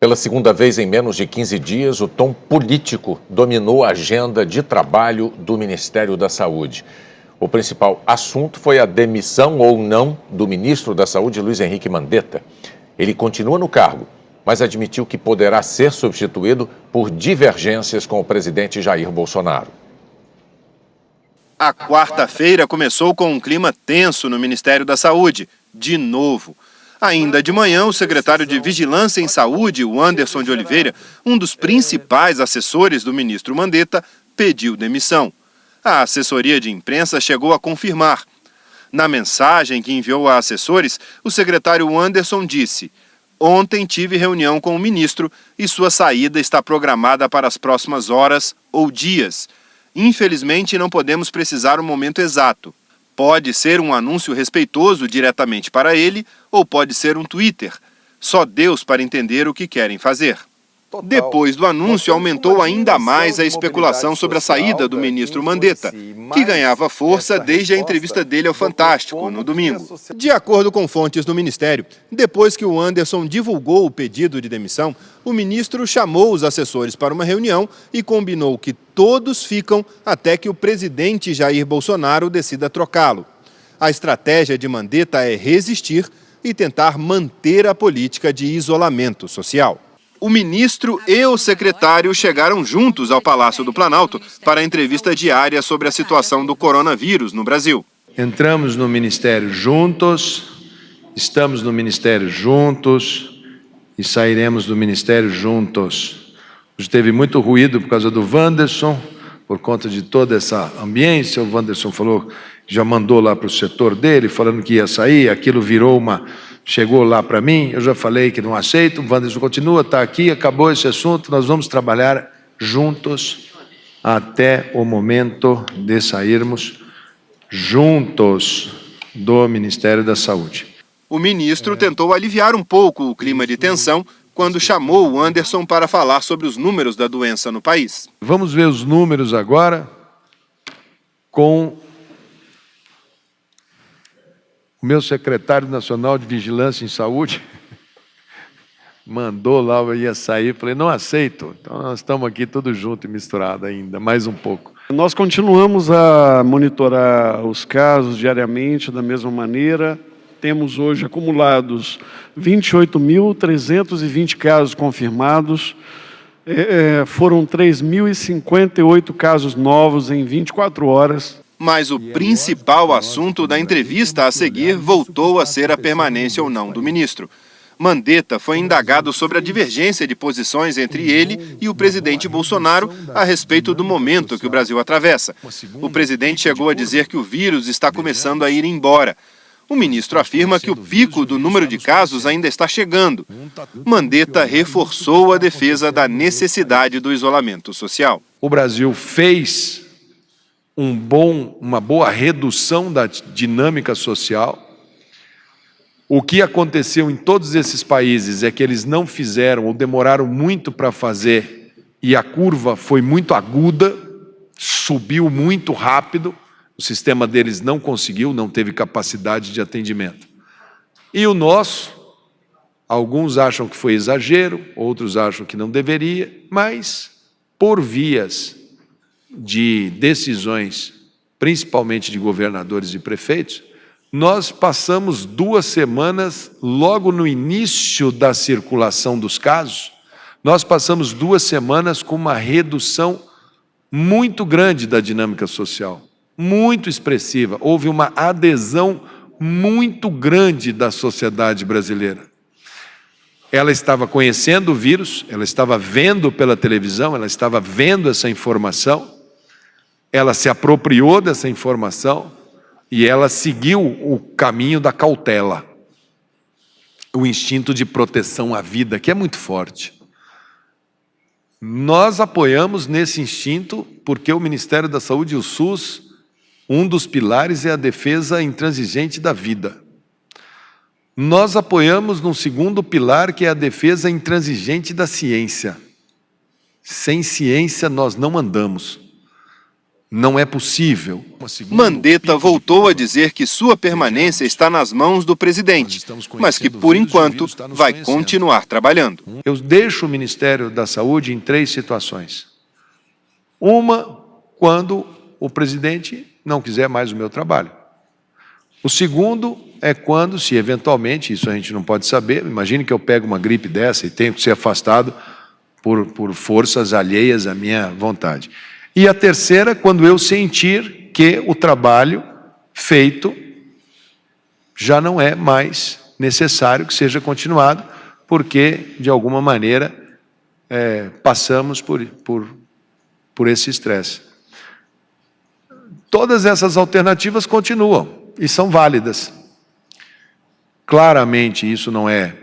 Pela segunda vez em menos de 15 dias, o tom político dominou a agenda de trabalho do Ministério da Saúde. O principal assunto foi a demissão ou não do ministro da Saúde, Luiz Henrique Mandetta. Ele continua no cargo, mas admitiu que poderá ser substituído por divergências com o presidente Jair Bolsonaro. A quarta-feira começou com um clima tenso no Ministério da Saúde, de novo. Ainda de manhã, o secretário de Vigilância em Saúde, o Anderson de Oliveira, um dos principais assessores do ministro Mandetta, pediu demissão. A assessoria de imprensa chegou a confirmar. Na mensagem que enviou a assessores, o secretário Anderson disse: "Ontem tive reunião com o ministro e sua saída está programada para as próximas horas ou dias. Infelizmente, não podemos precisar o momento exato. Pode ser um anúncio respeitoso diretamente para ele ou pode ser um Twitter. Só Deus para entender o que querem fazer." Depois do anúncio, aumentou ainda mais a especulação sobre a saída do ministro Mandetta, que ganhava força desde a entrevista dele ao Fantástico, no domingo. De acordo com fontes do Ministério, depois que o Anderson divulgou o pedido de demissão, o ministro chamou os assessores para uma reunião e combinou que todos ficam até que o presidente Jair Bolsonaro decida trocá-lo. A estratégia de Mandetta é resistir e tentar manter a política de isolamento social. O ministro e o secretário chegaram juntos ao Palácio do Planalto para a entrevista diária sobre a situação do coronavírus no Brasil. Entramos no Ministério juntos, estamos no Ministério juntos e sairemos do Ministério juntos. Hoje teve muito ruído por causa do Wanderson, por conta de toda essa ambiência. O Wanderson falou, já mandou lá para o setor dele, falando que ia sair, aquilo virou chegou lá para mim, eu já falei que não aceito, o Wanderson continua, está aqui, acabou esse assunto, nós vamos trabalhar juntos até o momento de sairmos juntos do Ministério da Saúde. O ministro tentou aliviar um pouco o clima de tensão quando chamou o Anderson para falar sobre os números da doença no país. Vamos ver os números agora com o meu secretário nacional de Vigilância em Saúde. Mandou lá, eu ia sair, falei, não aceito. Então nós estamos aqui todos juntos e misturados ainda, mais um pouco. Nós continuamos a monitorar os casos diariamente da mesma maneira. Temos hoje acumulados 28.320 casos confirmados. Foram 3.058 casos novos em 24 horas. Mas o principal assunto da entrevista a seguir voltou a ser a permanência ou não do ministro. Mandetta foi indagado sobre a divergência de posições entre ele e o presidente Bolsonaro a respeito do momento que o Brasil atravessa. O presidente chegou a dizer que o vírus está começando a ir embora. O ministro afirma que o pico do número de casos ainda está chegando. Mandetta reforçou a defesa da necessidade do isolamento social. O Brasil fez uma boa redução da dinâmica social. O que aconteceu em todos esses países é que eles não fizeram ou demoraram muito para fazer e a curva foi muito aguda, subiu muito rápido, o sistema deles não conseguiu, não teve capacidade de atendimento. E o nosso, alguns acham que foi exagero, outros acham que não deveria, mas por vias de decisões, principalmente de governadores e prefeitos, nós passamos 2 semanas, logo no início da circulação dos casos, nós passamos 2 semanas com uma redução muito grande da dinâmica social, muito expressiva. Houve uma adesão muito grande da sociedade brasileira. Ela estava conhecendo o vírus, ela estava vendo pela televisão, ela estava vendo essa informação, ela se apropriou dessa informação e ela seguiu o caminho da cautela, o instinto de proteção à vida, que é muito forte. Nós apoiamos nesse instinto porque o Ministério da Saúde e o SUS, um dos pilares é a defesa intransigente da vida. Nós apoiamos num segundo pilar, que é a defesa intransigente da ciência. Sem ciência nós não andamos. Não é possível. Mandetta voltou a dizer que sua permanência está nas mãos do presidente, mas que, por enquanto, vai continuar trabalhando. Eu deixo o Ministério da Saúde em 3 situações. Uma, quando o presidente não quiser mais o meu trabalho. O segundo é quando, se eventualmente, isso a gente não pode saber, imagine que eu pego uma gripe dessa e tenho que ser afastado por forças alheias à minha vontade. E a terceira, quando eu sentir que o trabalho feito já não é mais necessário que seja continuado, porque, de alguma maneira, passamos por esse estresse. Todas essas alternativas continuam e são válidas. Claramente, isso não é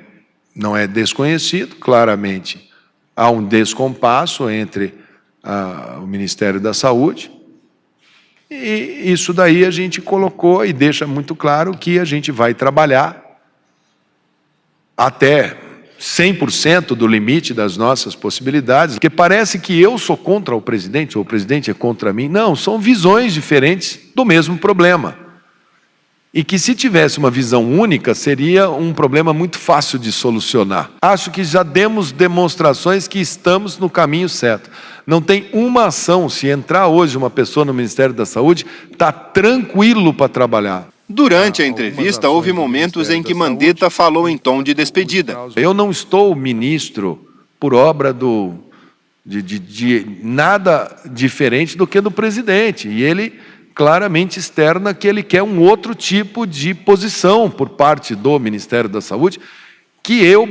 desconhecido, claramente há um descompasso entre o Ministério da Saúde, e isso daí a gente colocou e deixa muito claro que a gente vai trabalhar até 100% do limite das nossas possibilidades, porque parece que eu sou contra o presidente, ou o presidente é contra mim. Não, são visões diferentes do mesmo problema. E que se tivesse uma visão única, seria um problema muito fácil de solucionar. Acho que já demos demonstrações que estamos no caminho certo. Não tem uma ação, se entrar hoje uma pessoa no Ministério da Saúde, está tranquilo para trabalhar. Durante a entrevista, houve momentos em que Mandetta falou em tom de despedida. Eu não estou ministro por obra de nada diferente do que do presidente. E ele claramente externa que ele quer um outro tipo de posição por parte do Ministério da Saúde, que eu,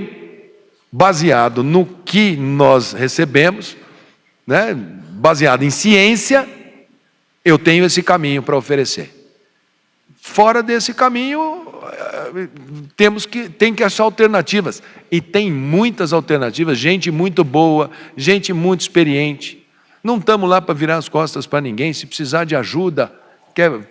baseado no que nós recebemos, né, baseado em ciência, eu tenho esse caminho para oferecer. Fora desse caminho, tem que achar alternativas. E tem muitas alternativas, gente muito boa, gente muito experiente. Não estamos lá para virar as costas para ninguém. Se precisar de ajuda,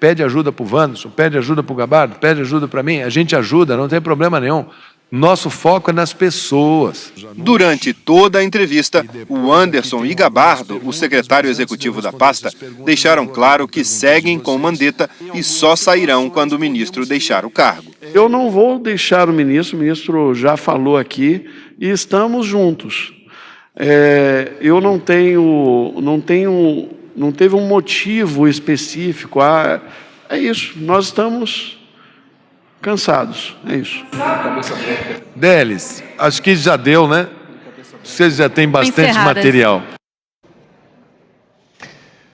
pede ajuda para o Wanderson, pede ajuda para o Gabardo, pede ajuda para mim, a gente ajuda, não tem problema nenhum. Nosso foco é nas pessoas. Durante toda a entrevista, o Anderson e Gabardo, o secretário executivo da pasta, deixaram claro que seguem com Mandetta e só sairão quando o ministro deixar o cargo. Eu não vou deixar o ministro já falou aqui, e estamos juntos. Eu não teve um motivo específico. É isso, nós estamos cansados, é isso. Délis, acho que já deu, né? Vocês já têm bastante material.